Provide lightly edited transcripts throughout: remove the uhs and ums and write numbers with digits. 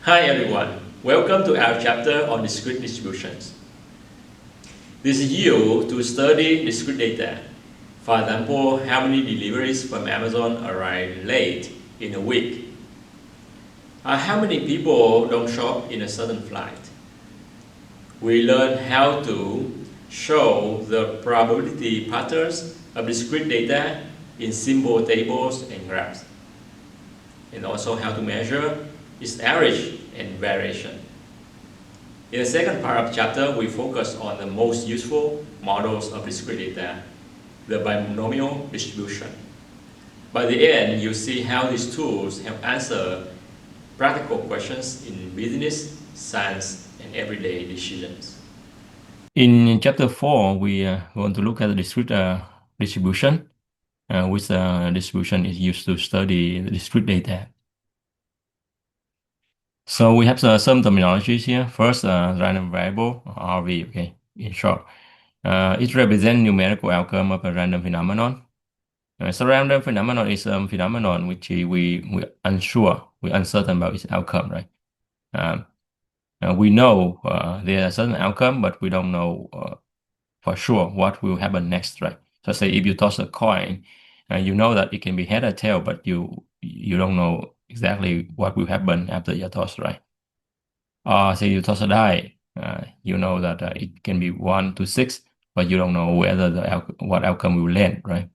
Hi everyone, welcome to our chapter on discrete distributions. This is used to study discrete data. For example, how many deliveries from Amazon arrive late in a week? How many people don't show up in a certain flight? We learn how to show the probability patterns of discrete data in simple tables and graphs, and also how to measure its average and variation. In the second part of the chapter, we focus on the most useful models of discrete data, the binomial distribution. By the end, you'll see how these tools help answer practical questions in business, science, and everyday decisions. In chapter 4, we want to look at the discrete distribution, which distribution is used to study the discrete data. So we have some terminologies here. First, random variable, RV, okay, in short. It represents numerical outcome of a random phenomenon. So random phenomenon is a phenomenon which we unsure, we're uncertain about its outcome, right? We know there are certain outcome, but we don't know for sure what will happen next, right? So say if you toss a coin, you know that it can be head or tail, but you don't know exactly what will happen after you toss, right? Say you toss a die, you know that it can be 1 to 6, but you don't know whether what outcome will land, right?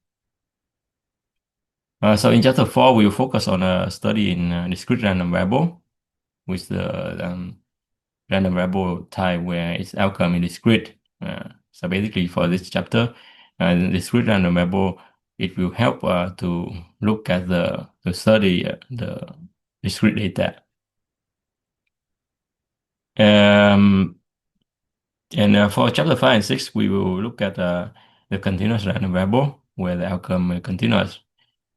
So in chapter 4, we will focus on a study in discrete random variable, with the random variable type where its outcome is discrete. So basically for this chapter, discrete random variable, it will help to look at to study the discrete data. And for chapter 5 and 6, we will look at the continuous random variable where the outcome is continuous.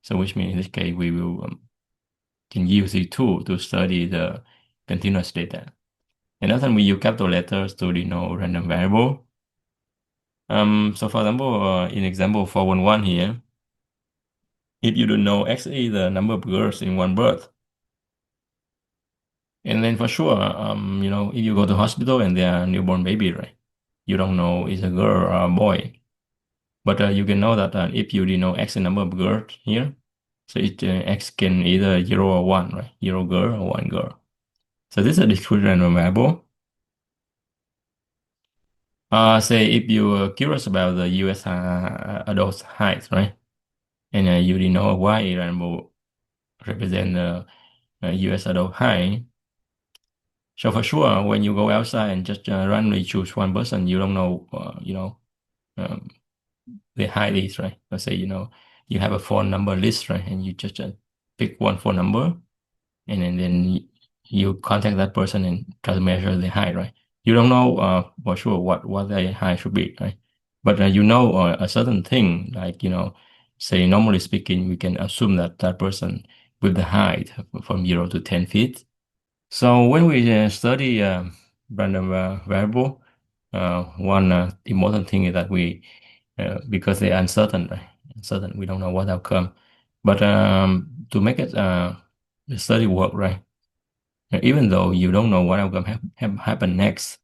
So which means in this case, we will can use the tool to study the continuous data. And often we use capital letters to denote random variable. So for example, in example 411 here, if you don't know X is the number of girls in one birth, and then for sure, if you go to hospital and there are newborn baby, right? You don't know is a girl or a boy. But you can know that if you denote X number of girls here, so X can either 0 or 1, right? 0 girl or 1 girl. So this is a discrete random variable. Say if you're curious about the US adult height, right? And you denote Y variable represent the US adult height. So for sure, when you go outside and just randomly choose one person, you don't know, um, the height is, right? Let's say, you have a phone number list, right? And you just pick one phone number, and then you contact that person and try to measure the height, right? You don't know for sure what the height should be, right? But you know a certain thing, like, say, normally speaking, we can assume that that person with the height from 0 to 10 feet. So when we study random variable, one important thing is that because they're uncertain, right? Uncertain, we don't know what outcome. But to make it the study work, right? Even though you don't know what outcome happen next,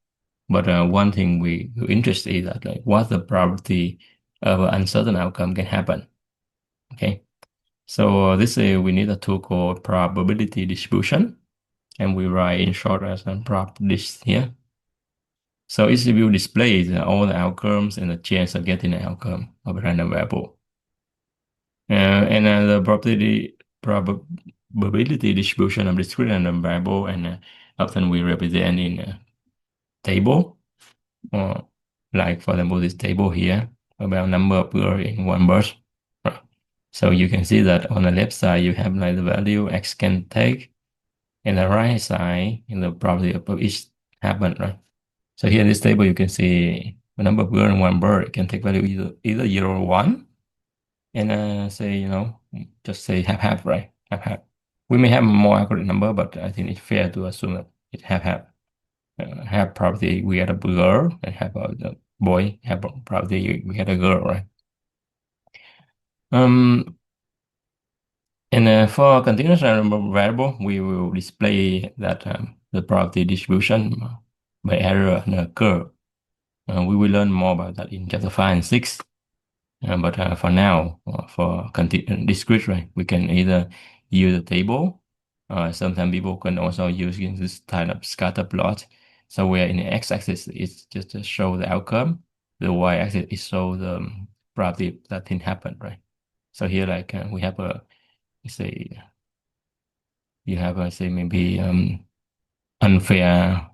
but one thing we're interested in that, like, what's the probability of an uncertain outcome can happen? Okay, so this we need a tool called probability distribution, and we write in short as a prob dist here. So it will display all the outcomes and the chance of getting an outcome of a random variable. And the probability distribution of discrete random variable, and often we represent in a table, or like for example this table here about number of girls in one birth. Right. So you can see that on the left side you have like the value X can take, and the right side in the probability of each happen, right? So here in this table you can see the number of girls in one birth can take value either 0 or 1. And say, just say half, right? Half. We may have a more accurate number, but I think it's fair to assume that it half. Half probably we had a girl, and half of the boy, half probably we had a girl, right? Um, And for continuous random variable, we will display that the probability distribution by error in a curve. We will learn more about that in chapter 5 and 6. But for now, for discrete, right, we can either use a table. Sometimes people can also use this kind of scatter plot. So where in the x-axis it's just to show the outcome, the y-axis is show the probability that thing happened, right? So here, like we have a say you have a say maybe unfair.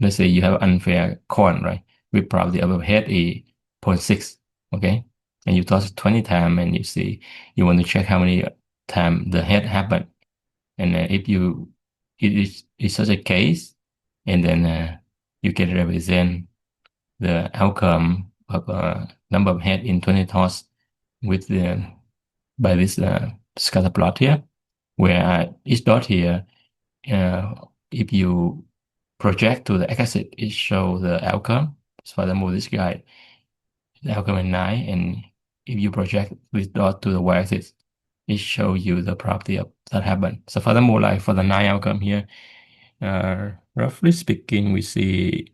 Let's say you have unfair coin, right? With probability above head is 0.6, okay? And you toss it 20 times and you see you want to check how many times the head happened. And if you it is such a case, and then you can represent the outcome of number of head in 20 toss with the by this scatter plot here, where each dot here, uh, if you project to the x-axis, it shows the outcome. So for example, this guy, the outcome is 9, and if you project this dot to the y-axis, it shows you the property of that happened. So for example, like for the 9 outcome here, roughly speaking, we see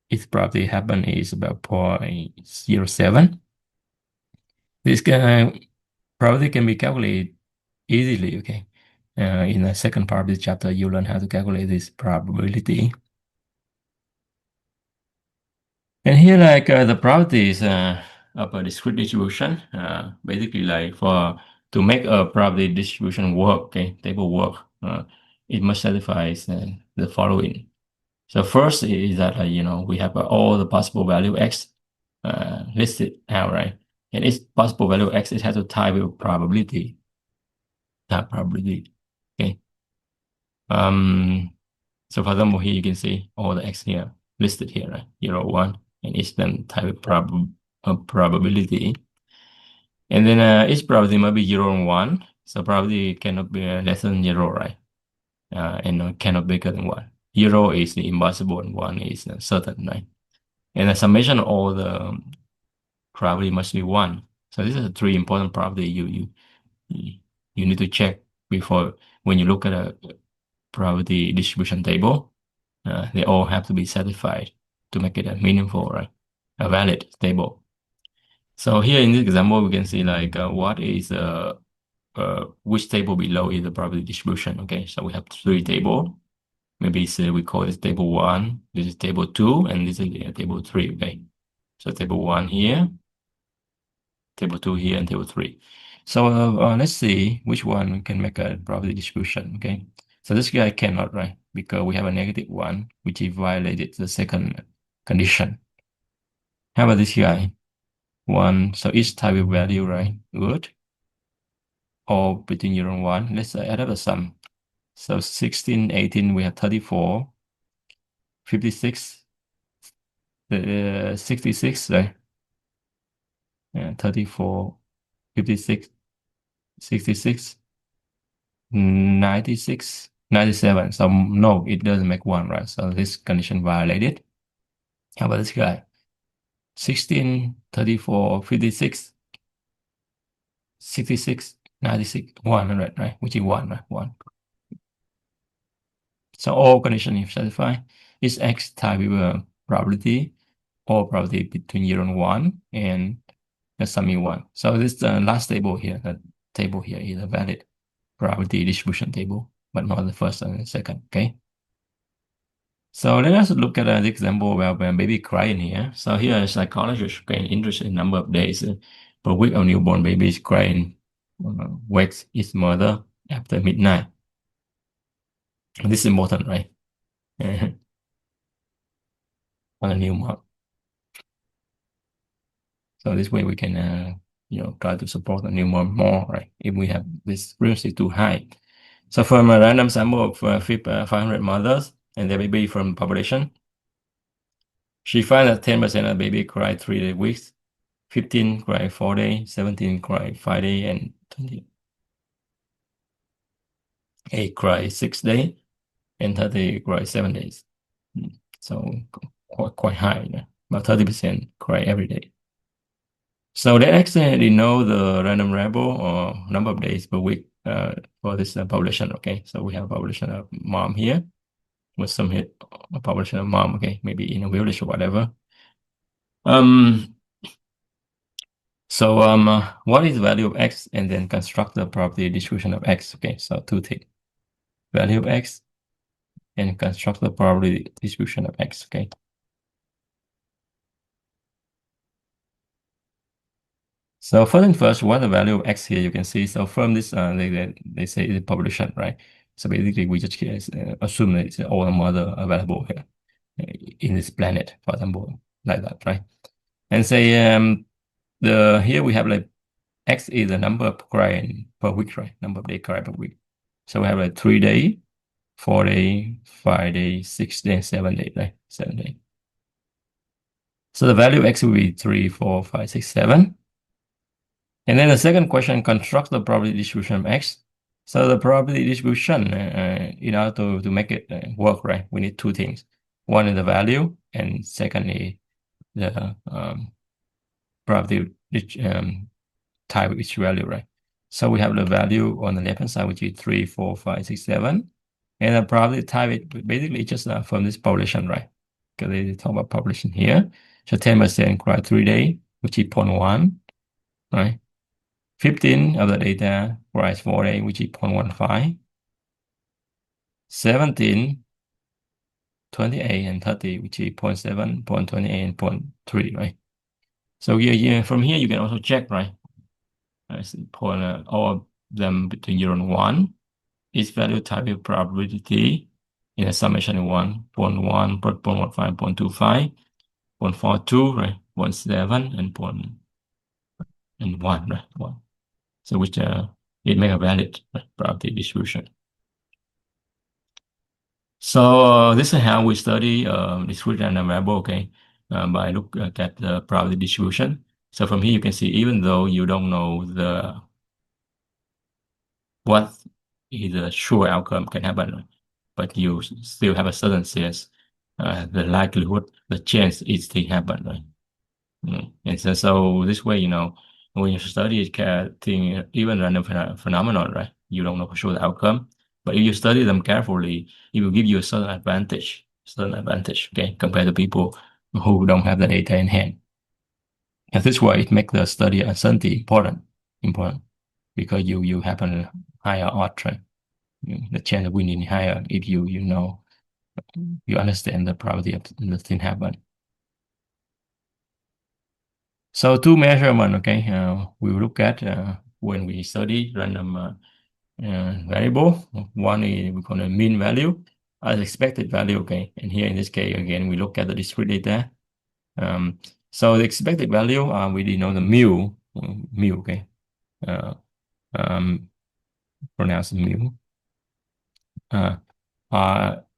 its property happen is about 0.07. This probability can be calculated easily, okay? In the second part of this chapter, you learn how to calculate this probability. And here, like the properties of a discrete distribution, basically like to make a probability distribution work, okay, table work, it must satisfy the following. So first is that we have all the possible value x listed out, right? And each possible value x, it has a type of probability. That probability, okay. So for example, here you can see all the x here listed here, right? 0, 1, and each then type of probability. And then each probability might be 0 and 1. So probability cannot be less than 0, right? And cannot be bigger than 1. 0 is the impossible and 1 is certain, right? And the summation of all the probability must be 1. So this is a 3 important property you need to check before when you look at a probability distribution table. They all have to be satisfied to make it a meaningful, right? A valid table. So here in this example, we can see like what is which table below is the probability distribution. Okay, so we have 3 tables. Maybe say we call this table 1, this is table 2, and this is table 3. Okay, so table 1 here, table 2 here, and table 3. So let's see which one can make a probability distribution. Okay, so this guy cannot, right? Because we have a -1, which is violated the second condition. How about this guy? 1. So each type of value, right? Good. Or between 0 and 1. Let's add up the sum. So 16, 18, we have 34, 56, 66, right? 34, 56, 66, 96, 97. So no, it doesn't make 1, right? So this condition violated. How about this guy? 16, 34, 56, 66, 96, 100, right? Which is 1, right? 1. So all conditions if satisfied is x type of probability or probability between 0 and 1 and the sum is 1. So this last table here, the table here is a valid probability distribution table, but not the first and the second, okay? So let us look at the example where baby crying here. So here a psychologist getting interested in number of days per week of newborn babies crying wakes its mother after midnight. This is important, right? On a new month. So this way we can, try to support the newborn more, right? If we have this frequency too high. So from a random sample of 500 mothers and their baby from population, she found that 10% of baby cry 3 weeks, 15 cry 4 days, 17 cry 5 days, and 28 cry 6 days, and 30 cry 7 days. So quite high, about 30% cry every day. So they actually know the random variable or number of days per week for this population. Okay, so we have a population of mom here with some hit a population of mom. Okay, maybe in a village or whatever. Um. What is the value of x, and then construct the probability distribution of x. Okay, so two things: value of x and construct the probability distribution of x. Okay. So first thing first, what the value of x here you can see. So from this, they say it's population, right? So basically, we just assume that it's all the mother available here in this planet, for example, like that, right? And say the here we have like x is the number of client per week, right? Number of day client per week. So we have like 3 day, 4 day, 5 day, 6 day, 7 day, right? 7 day. So the value of x will be 3, 4, 5, 6, 7. And then the second question, construct the probability distribution of x. So the probability distribution, in order to make it work, right, we need two things. One is the value, and secondly, the probability type of each value, right? So we have the value on the left-hand side, which is 3, 4, 5, 6, 7. And the probability type it basically just from this population, right? Because they talk about population here. So 10% require 3 days, which is 0.1, right? 15 of the data requires 4 days, which is 0.15. 17, 28, and 30, which is 0.7, 0.28, and 0.3, right? So yeah, from here you can also check, right? I see point all of them between 0 and 1. Each value type of probability in a summation of 1, 0.1, 0.15, 0.25, 0.42, right? 0.7, and 1, right? 1. So which it make a valid probability distribution. So this is how we study discrete random variable, okay, by look at the probability distribution. So from here you can see even though you don't know what is a sure outcome can happen, but you still have a certain sense the likelihood, the chance it still happen, right? And so this way, when you study thing, even random phenomenon, right? You don't know for sure the outcome, but if you study them carefully, it will give you a certain advantage, okay, compared to people who don't have the data in hand. And this way, it makes the study uncertainty important because you have a higher odds, right? The chance of winning higher if you understand the probability of the thing happen. So two measurement, okay, we will look at when we study random variable. One is we call it mean value as expected value, okay. And here in this case, again, we look at the discrete data. So the expected value, we didn't know the mu, okay. Pronounced mu.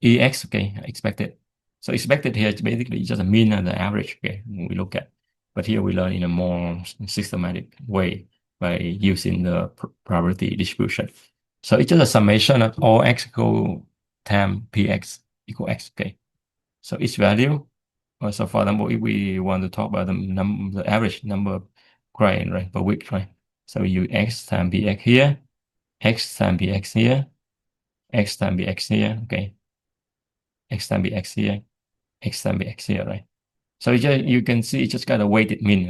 EX, okay, expected. So expected here is basically just a mean and the average, okay, we look at. But here we learn in a more systematic way by using the probability distribution. So it's just a summation of all x equal times px equal x, okay. So each value, so for example, if we want to talk about the average number of client, right, per week, right? So you x times bx here, x times bx here, x times bx here, okay, x times bx here, x times bx here, right? So you can see it just got a weighted mean,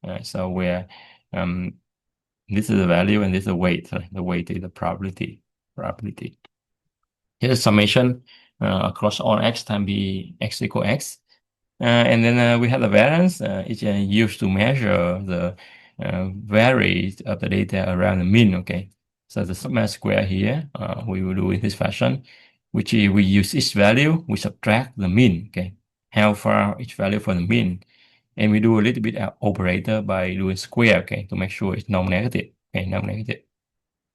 right? So where this is the value and this is the weight, right? The weight is the probability. Here's a summation across all x times bx equal x. And then we have the variance. It's used to measure the varies of the data around the mean, okay? So the submass square here, we will do in this fashion, which is we use each value, we subtract the mean, okay? How far each value from the mean. And we do a little bit of operator by doing square, okay, to make sure it's non-negative, okay, non-negative.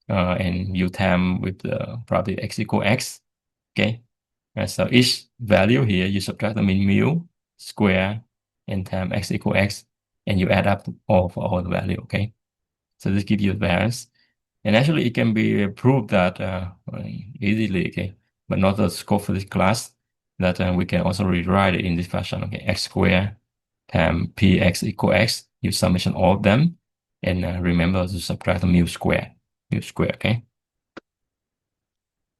And you time with the probability x equal x, okay? So each value here, you subtract the mean mu square and time x equal x, and you add up all for all the value, okay? So this gives you the variance. And actually it can be proved that easily, okay? But not the scope for this class, that we can also rewrite it in this fashion, okay? X square times px equal x. You summation all of them, and remember to subtract the mu square, okay?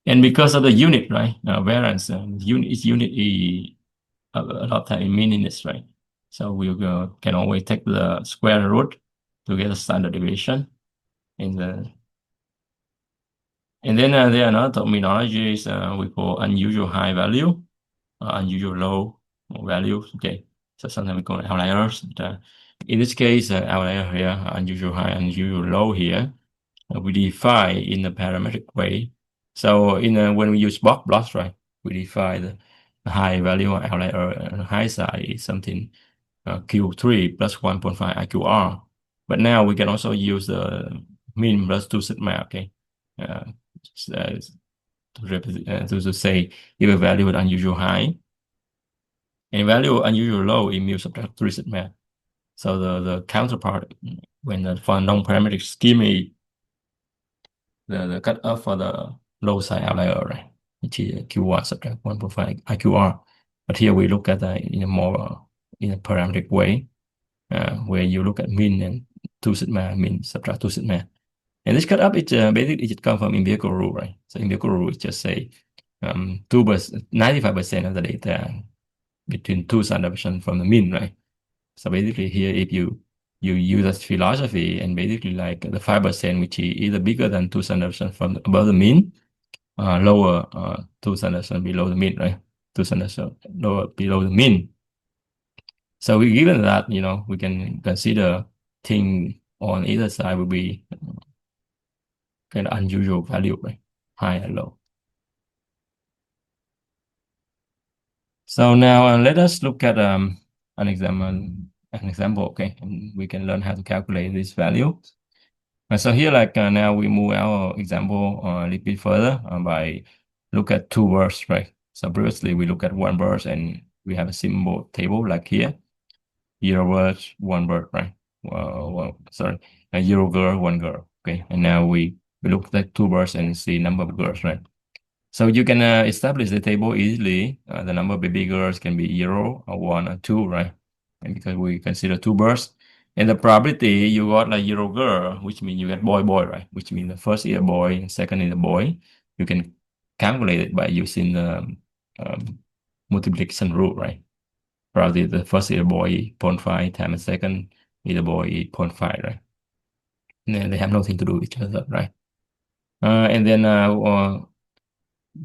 And because of the unit, right? Variance unit is unit a lot of time in minutes, right? So we can always take the square root to get the standard deviation. And then there are another terminologies we call unusual high value, unusual low value. Okay, so sometimes we call it outliers. But, in this case, outlier here, unusual high, unusual low here, we define in a parametric way. So when we use box plots, right, we define the high value outlier high side is something Q3 plus 1.5 IQR. But now we can also use the mean plus 2 sigma, okay? Uh, to represent to say if a value is unusual high and value unusual low, it means subtract 3 sigma. So the counterpart when for non-parametric scheme is the cutoff for the low side outlier, right? Which is Q1 subtract 1.5 IQR. But here we look at in a more in a parametric way, where you look at mean and 2 sigma, mean subtract 2 sigma. And this cutoff basically it comes from empirical rule, right? So empirical rule is just say 95% of the data between two standard deviations from the mean, right? So basically here, if you use that philosophy and basically like the 5%, which is either bigger than two standard deviations from above the mean, lower two standard deviations below the mean, right? Two standard deviations lower below the mean. So we given that, we can consider thing on either side will be kind of unusual value, right? High and low. So now let us look at an example, okay? And we can learn how to calculate this value. So here, now we move our example a little bit further by look at two words, right? So previously we look at one word and we have a symbol table like here, zero words, one word, right? Sorry, a zero girl, one girl, okay? And now we look at two words and see number of girls, right? So you can establish the table easily. The number of baby girls can be 0 or 1 or 2, right? And because we consider two births. And the probability you got like 0 girl, which means you get boy, boy, right? Which means the first is a boy and second is a boy. You can calculate it by using the multiplication rule, right? Probably the first is a boy 0.5 times the second is a boy 0.5, right? And they have nothing to do with each other, right? And then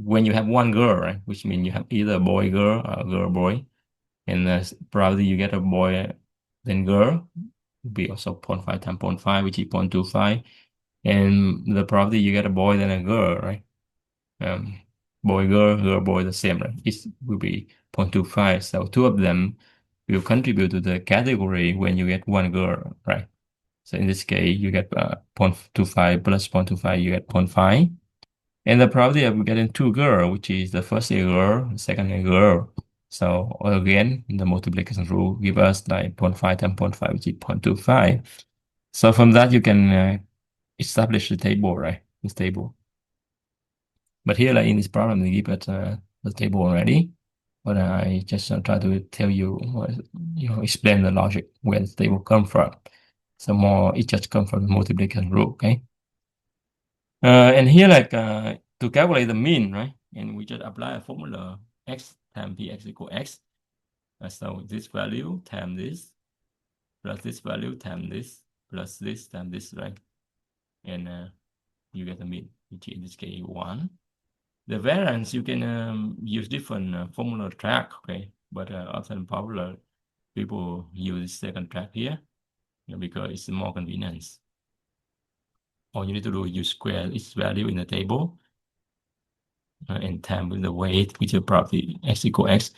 when you have one girl, right, which means you have either a boy girl or girl boy, and probably you get a boy then girl, would be also 0.5 times 0.5, which is 0.25, and the probability you get a boy then a girl, right? Boy girl boy the same, right? It will be 0.25. So two of them will contribute to the category when you get one girl, right? So in this case, you get 0.25 plus 0.25, you get 0.5. And the probability of getting two girl, which is the first a girl, the second a girl. So again, the multiplication rule give us like 0.5 times 0.5, which is 0.25. So from that, you can establish the table, right? This table. But here, like in this problem, they give us the table already. But I just try to tell you, explain the logic where the table come from. So more, it just comes from the multiplication rule, okay? And here, to calculate the mean, right? And we just apply a formula x times px equal x. So this value times this, plus this value times this, plus this times this, right? And you get the mean, which in this case 1. The variance, you can use different formula track, okay? But often popular people use second track here because it's more convenience. All you need to do is you square its value in the table and time with the weight, which is probably x equal x.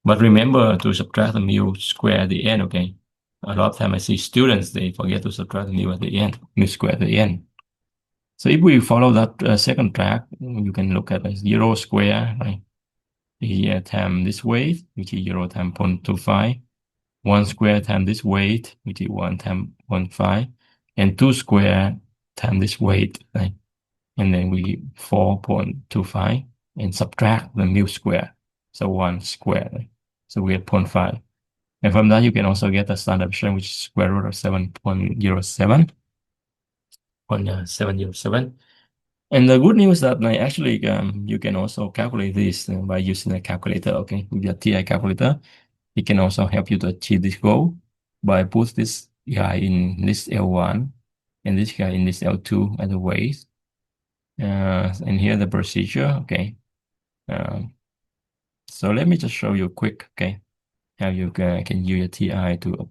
But remember to subtract the mu square at the end, okay? A lot of time I see students, they forget to subtract the mu at the end, mu square at the end. So if we follow that second track, you can look at 0 square, right? Here times this weight, which is 0 times 0.25. 1 square times this weight, which is 1 times 0.5. And 2 square times this weight, right? And then we 4.25 and subtract the mu square. So 1 square. Right? So we have 0.5. And from that, you can also get the standard deviation, which is square root of 7.07. 707. And the good news that like, actually you can also calculate this by using a calculator. Okay, with your TI calculator, it can also help you to achieve this goal by put this guy in this L1 and this guy in this L2 as a weight. And here the procedure. Okay, so let me just show you quick. Okay, how you can use your TI to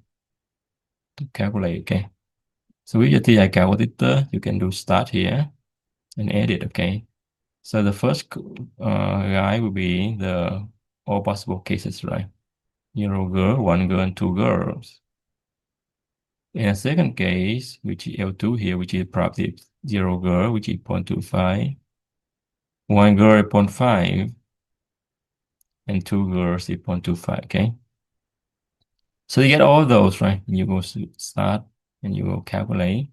calculate. Okay, so with your TI calculator, you can do start here and edit. Okay. So the first guy will be the all possible cases, right? 0 girl, 1 girl, and 2 girls. In a second case, which is L2 here, which is probably 0 girl, which is 0.25, 1 girl is 0.5, and 2 girls is 0.25, okay? So you get all those, right? You go to start and you go calculate.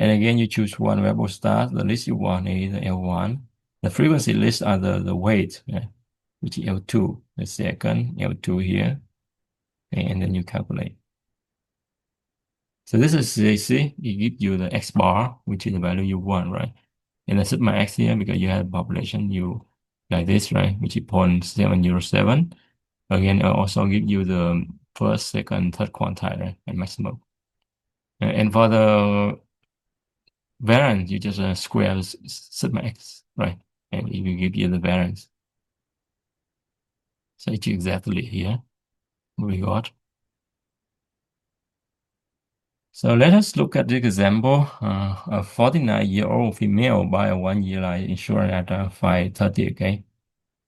And again, you choose one variable start. The list you want is the L1. The frequency list are the weight, right? Which is L2, the second, L2 here, and then you calculate. So this is CAC, it gives you the X bar, which is the value you want, right? And the sigma X here, because you have population, you like this, right? Which is 0.707. Again, it also give you the first, second, third quantile, right? And maximum. And for the variance, you just square sigma X, right? And it will give you the variance. So it's exactly here we got. So let us look at the example. A 49-year-old female buy a 1-year life insurance at 530, okay?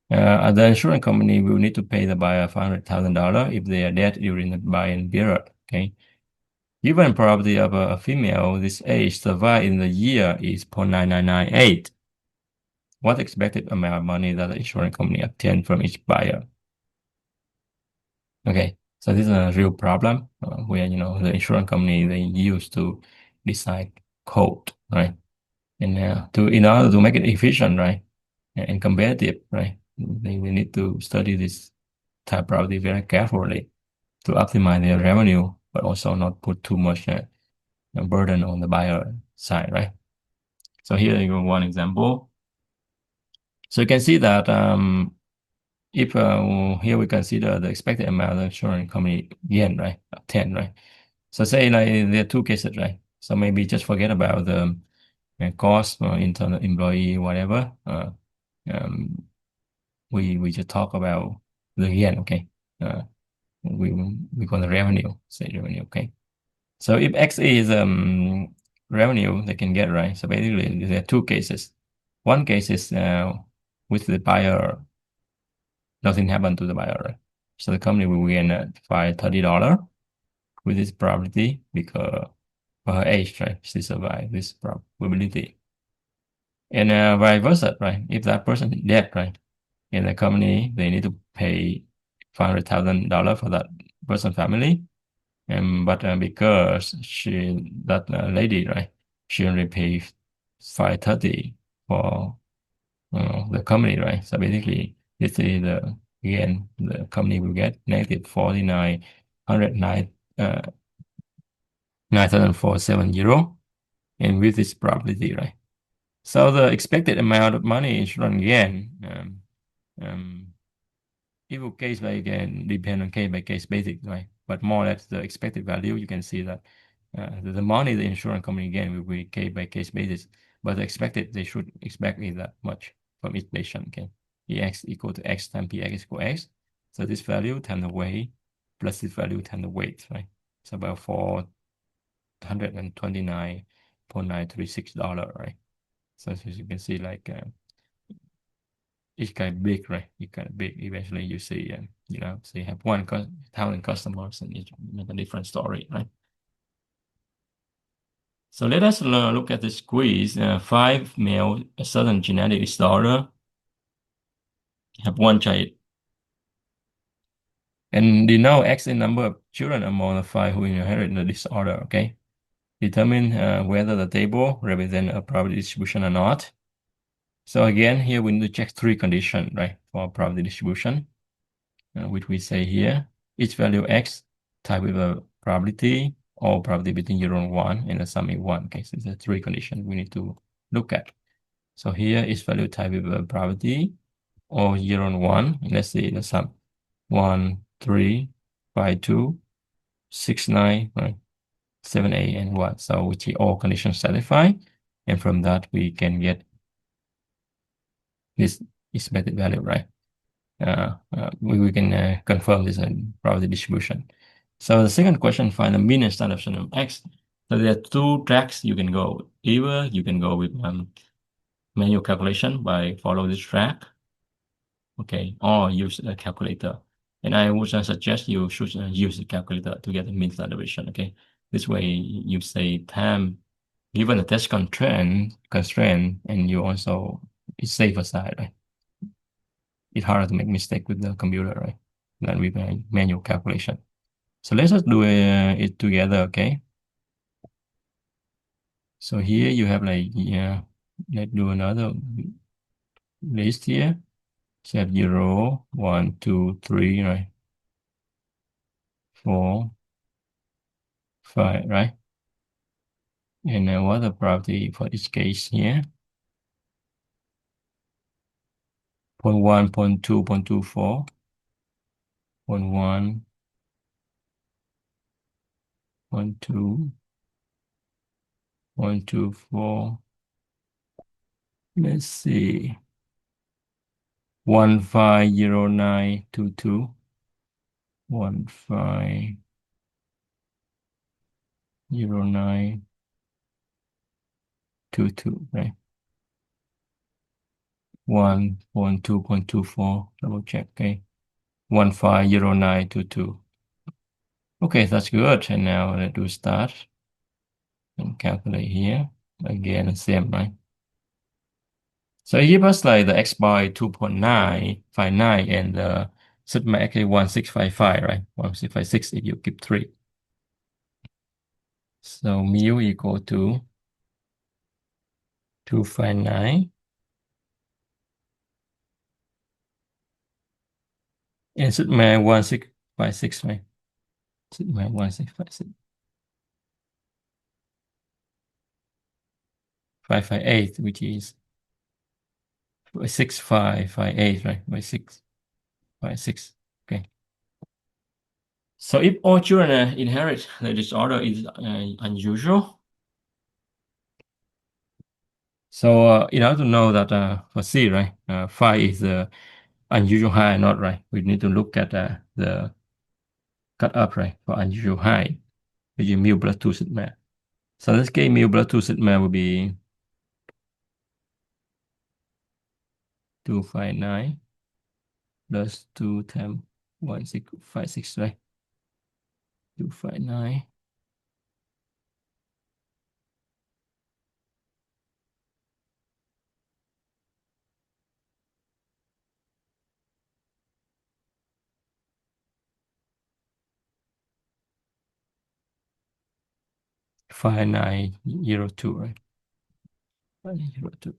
The insurance company will need to pay the buyer $500,000 if they are dead during the buying period, okay? Given probability of a female this age survive in the year is 0.9998. What expected amount of money that the insurance company obtain from each buyer? Okay, so this is a real problem where the insurance company they use to decide code, right? And in order to make it efficient, right, and competitive, right, they will need to study this type probably very carefully to optimize their revenue, but also not put too much burden on the buyer side, right? So here you go one example. So you can see that if here we consider the expected amount of insurance company gain, right, 10, right? So say like there are two cases, right? So maybe just forget about the cost or internal employee, whatever. Um, we just talk about the gain, okay? Uh, we call the revenue, say revenue, okay? So if X is revenue they can get, right? So basically there are two cases. One case is with the buyer, nothing happened to the buyer, right? So the company will gain $530 with this probability because for her age, right? She survived this probability. And vice versa, right? If that person is dead, right? In the company, they need to pay $500,000 for that person family. But because that lady, right? She only pay 530 for the company, right? So basically, this is again, the company will get negative 4,909 €9,470, and with this probability, right? So the expected amount of money insurance gain, it will case by again depend on case by case basis, right? But more or less the expected value, you can see that the money the insurance company gain will be case by case basis, but the expected they should expect is that much from each patient. Okay, EX equal to X times PX equal X. So this value times the weight plus this value times the weight, right? It's about $429.936, right? So as you can see, like it's kind of big, right? It's kind of big. Eventually, you see, so you have 1,000 customers, and it make a different story, right? So let us look at this quiz. 5 male, a certain genetic disorder, have one child, and you know X is number of children among the 5 who inherit the disorder. Okay, determine whether the table represents a probability distribution or not. So again, here we need to check 3 conditions, right, for probability distribution, which we say here. Each value X type with a probability or probability between 0 and 1, and the sum is 1. Okay, so there's three conditions we need to look at. So here is value type with a probability or 0 and 1. And let's see the sum 1, 3, 5, 2, 6, 9, right? 7, 8, and 1. So which is all conditions satisfied. And from that, we can get this expected value, right? We can confirm this probability distribution. So the second question, find the mean and standard deviation of X. So there are two tracks you can go. Either you can go with manual calculation by follow this track, okay, or use a calculator. And I would suggest you should use a calculator to get the mean standard deviation, okay? This way you save time given the test constraint, and you also it's safe aside, right? It's harder to make mistake with the computer, right? Than with a manual calculation. So let's just do it together, okay? So here you have like, yeah, let's do another list here. So you have 0, 1, 2, 3, right? 4, 5, right? And then what the probability for each case here? 0.1, 0.2, 0.24, 0.1, 0.2, 0.24. Let's see. 150922. 150922, right? 1.2.24, double check, okay? 150922. Okay, that's good. And now let's do start and calculate here. Again, the same, right? So it gives us like the x bar 2.959 and the sigma x is 1655, right? 1656 if you keep 3. So mu equal to 259 and sigma 1656, right? Sigma 1656. 558, which is 6558, right? By 656. Okay. So if all children inherit the disorder is unusual. So in order to know that for C, right, 5 is unusual high or not, right? We need to look at the cut up, right, for unusual high, which is mu plus 2 sigma. So in this case, mu plus 2 sigma will be 259 plus 2 times 1656, right? 259. Five nine zero two, right? 502.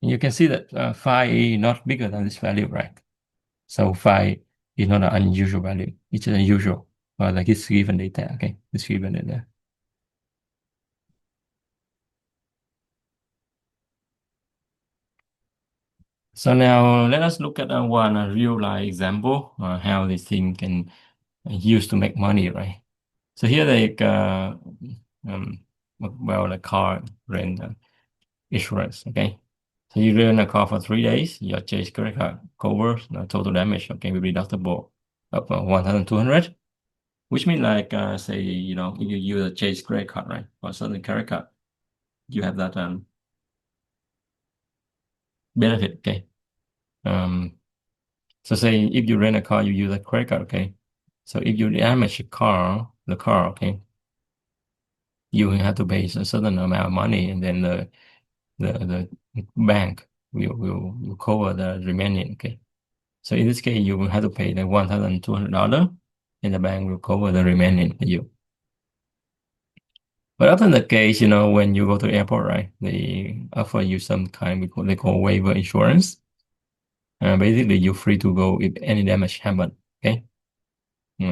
And you can see that 5 is not bigger than this value, right? So 5 is not an unusual value. It's unusual, like it's given data, okay? It's given data. So now let us look at one real life example, how this thing can use to make money, right? So here like, well, the car rent insurance, okay? So you rent a car for 3 days, your Chase credit card covers the total damage, okay, with deductible of 1,200, which means like, say, you know, if you use a Chase credit card, right, for a certain credit card, you have that benefit, okay? So say if you rent a car, you use a credit card, okay? So if you damage the car, okay, you will have to pay a certain amount of money, and then the bank will cover the remaining, okay? So in this case, you will have to pay the $1,200, and the bank will cover the remaining for you. But often the case, you know, when you go to the airport, right, they offer you some kind they call waiver insurance. Basically, you're free to go if any damage happen, okay?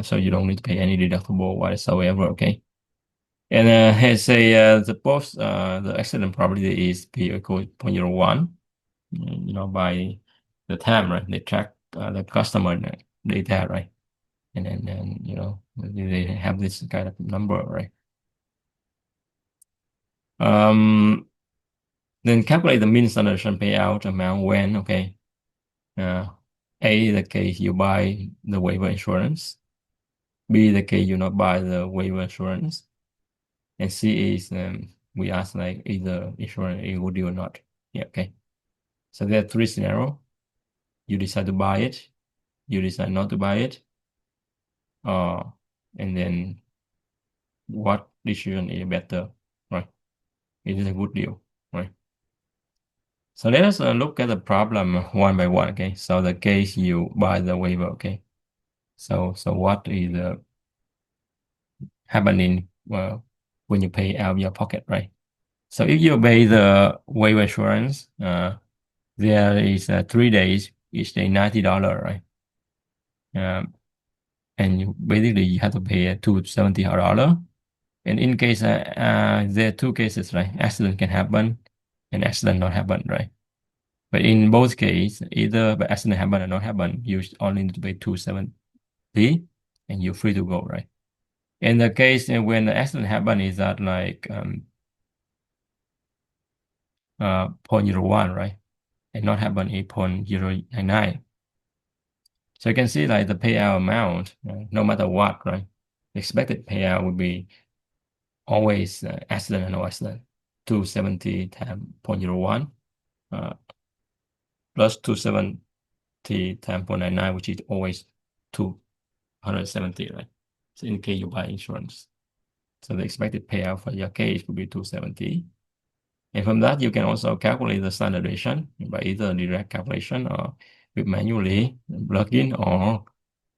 So you don't need to pay any deductible whatsoever, okay? And let's say the accident probability is P equal 0.01, by the time, right? They track the customer data, right? And then they have this kind of number, right? Then calculate the mean standard payout amount when, okay? Uh, A, the case you buy the waiver insurance. B, the case you not buy the waiver insurance. And C is we ask like either insurance is good deal or not. Yeah, okay. So there are three scenarios. You decide to buy it, you decide not to buy it, and then what decision is better, right? It is a good deal, right? So let us look at the problem one by one, okay? So the case you buy the waiver, okay? So what is happening when you pay out of your pocket, right? So if you pay the waiver insurance, there is 3 days, each day $90, right? Um, and basically you have to pay $270. And in case there are two cases, right? Accident can happen and accident not happen, right? But in both cases, either the accident happen or not happen, you only need to pay 270 and you're free to go, right? In the case when the accident happen is that like 0.01, right? And not happen is 0.099. So you can see like the payout amount, no matter what, right? The expected payout would be always accident and no accident. 270 times 0.01 plus 270 times 0.99, which is always 270, right? So in case you buy insurance. So the expected payout for your case would be 270. And from that, you can also calculate the standard deviation by either direct calculation or with manually plug in, or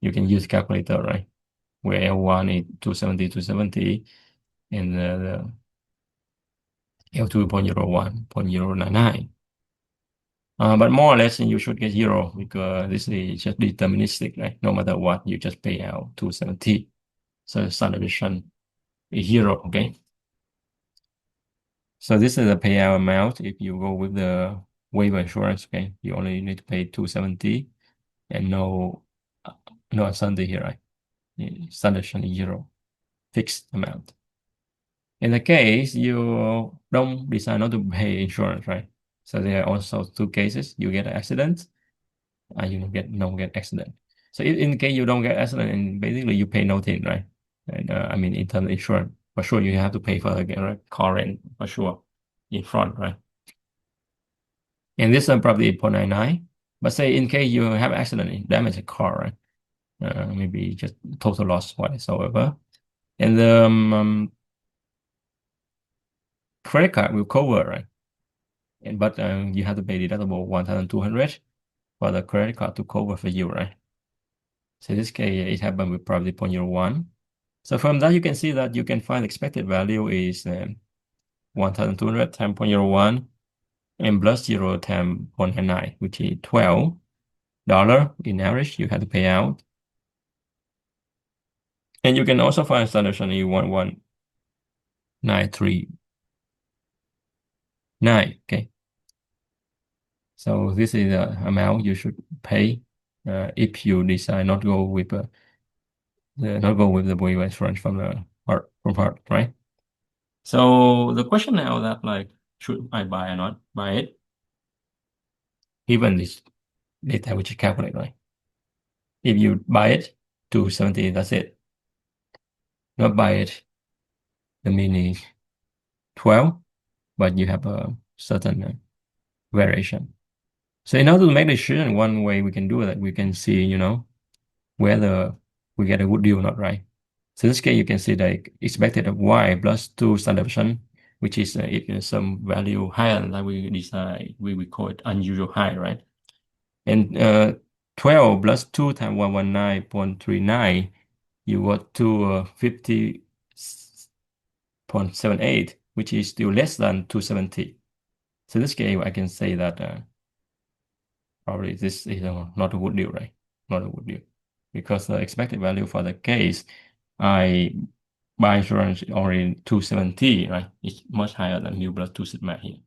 you can use calculator, right? Where L1 is 270, and the L2 0.01, 0.099. But more or less, you should get zero because this is just deterministic, right? No matter what, you just pay out 270. So standard deviation is zero, okay? So this is the payout amount if you go with the waiver insurance, okay? You only need to pay 270 and no uncertainty here, right? Standard deviation is zero, fixed amount. In the case you don't decide not to pay insurance, right? So there are also two cases. You get an accident, and you don't get accident. So in case you don't get accident, and basically you pay nothing, right? And I mean, in terms of insurance, for sure you have to pay for the car rent for sure in front, right? And this is probably 0.99. But say in case you have accident, and damage a car, right? Maybe just total loss whatsoever. And the credit card will cover, right? But you have to pay deductible 1,200 for the credit card to cover for you, right? So in this case, it happened with probably 0.01. So from that, you can see that you can find expected value is 1,200 times 0.01 and plus 0 times 0.99, which is $12 in average you have to pay out. And you can also find standard deviation 11939. Okay. So this is the amount you should pay if you decide not go with the waiver insurance from heart, right? So the question now that like should I buy or not buy it? Given this data which is calculated, right? If you buy it 270, that's it. Not buy it, the mean is 12, but you have a certain variation. So in order to make the decision, one way we can do that, we can see, whether we get a good deal or not, right? So in this case, you can see the expected of y plus 2 standard deviation, which is if some value higher than we decide, we call it unusual high, right? And 12 plus 2 times 119.39, you got to 50.78, which is still less than 270. So in this case, I can say that probably this is not a good deal, right? Not a good deal. because the expected value for the case I by insurance already 270, right? It's much higher than mu plus 2 sigma here.